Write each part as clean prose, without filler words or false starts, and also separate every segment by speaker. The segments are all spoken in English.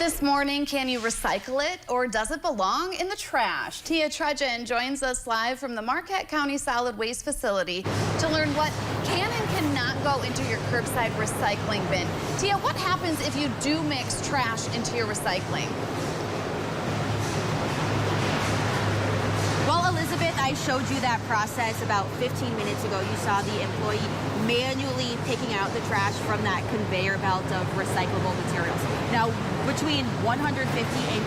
Speaker 1: This morning, can you recycle it or does it belong in the trash? Tia Trudgeon joins us live from the Marquette County Solid Waste Facility to learn what can and cannot go into your curbside recycling bin. Tia, what happens if you do mix trash into your recycling?
Speaker 2: Well, Elizabeth, I showed you that process about 15 minutes ago. You saw the employee manually picking out the trash from that conveyor belt of recyclable materials. Now, between 150 and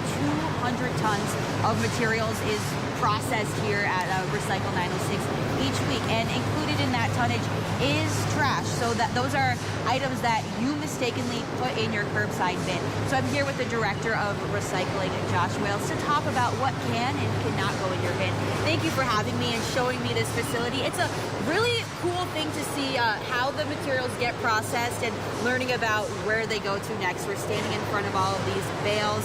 Speaker 2: 200 tons of materials is processed here at Recycle 906 each week, and included in that tonnage is trash. So that those are items that you mistakenly put in your curbside bin. So I'm here with the director of recycling, Josh Wales, to talk about what can and cannot go in your bin. Thank you for having me and showing me this facility. It's a really cool thing to see how the materials get processed and learning about where they go to next. We're standing in front of all of these bales,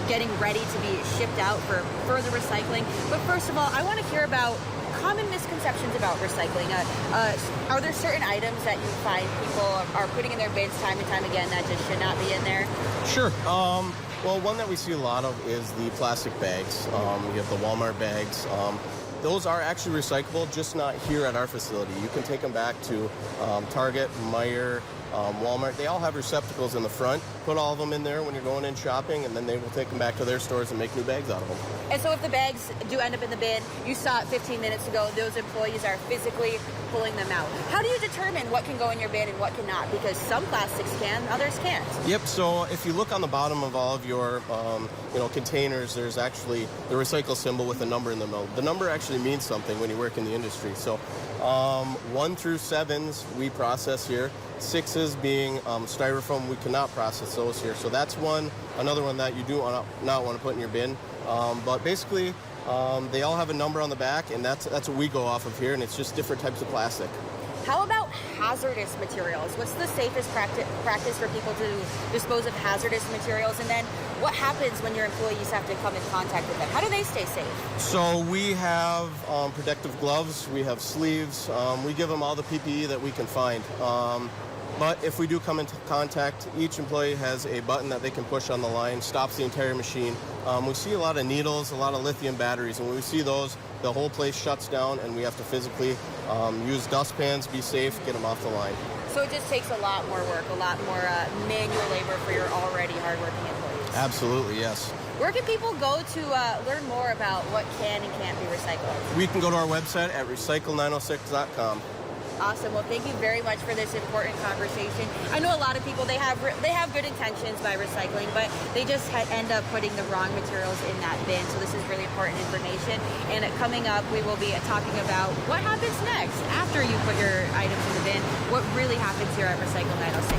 Speaker 2: getting ready to be shipped out for further recycling. But first of all, I want to hear about common misconceptions about recycling. Are there certain items that you find people are putting in their bins time and time again that just should not be in there?
Speaker 3: Sure. Well, one that we see a lot of is the plastic bags. You have the Walmart bags. Those are actually recyclable, just not here at our facility. You can take them back to Target, Meijer, Walmart. They all have receptacles in the front. Put all of them in there when you're going in shopping, and then they will take them back to their stores and make new bags out of them.
Speaker 2: And so if the bags do end up in the bin, you saw it 15 minutes ago, those employees are physically pulling them out. How do you determine what can go in your bin and what cannot? Because some plastics can, others can't.
Speaker 3: Yep, so if you look on the bottom of all of your containers, there's actually the recycle symbol with a number in the middle. The number actually means something when you work in the industry. So 1 through 7s we process here. 6s being styrofoam, we cannot process those here. So that's one. Another one that you do not want to put in your bin. But basically, they all have a number on the back, and that's what we go off of here, and it's just different types of plastic.
Speaker 2: How about hazardous materials? What's the safest practice for people to dispose of hazardous materials? And then what happens when your employees have to come in contact with them? How do they stay safe?
Speaker 3: So we have protective gloves, we have sleeves, we give them all the PPE that we can find. But if we do come into contact, each employee has a button that they can push on the line, stops the entire machine. We see a lot of needles, a lot of lithium batteries, and when we see those, the whole place shuts down and we have to physically use dustpans, be safe, get them off the line.
Speaker 2: So it just takes a lot more work, a lot more manual labor for your already hardworking employees.
Speaker 3: Absolutely, yes.
Speaker 2: Where can people go to learn more about what can and can't be recycled?
Speaker 3: We can go to our website at recycle906.com.
Speaker 2: Awesome. Well, thank you very much for this important conversation. I know a lot of people, they have good intentions by recycling, but they just end up putting the wrong materials in that bin. So this is really important information. And coming up, we will be talking about what happens next after you put your items in the bin, what really happens here at Recycle 906.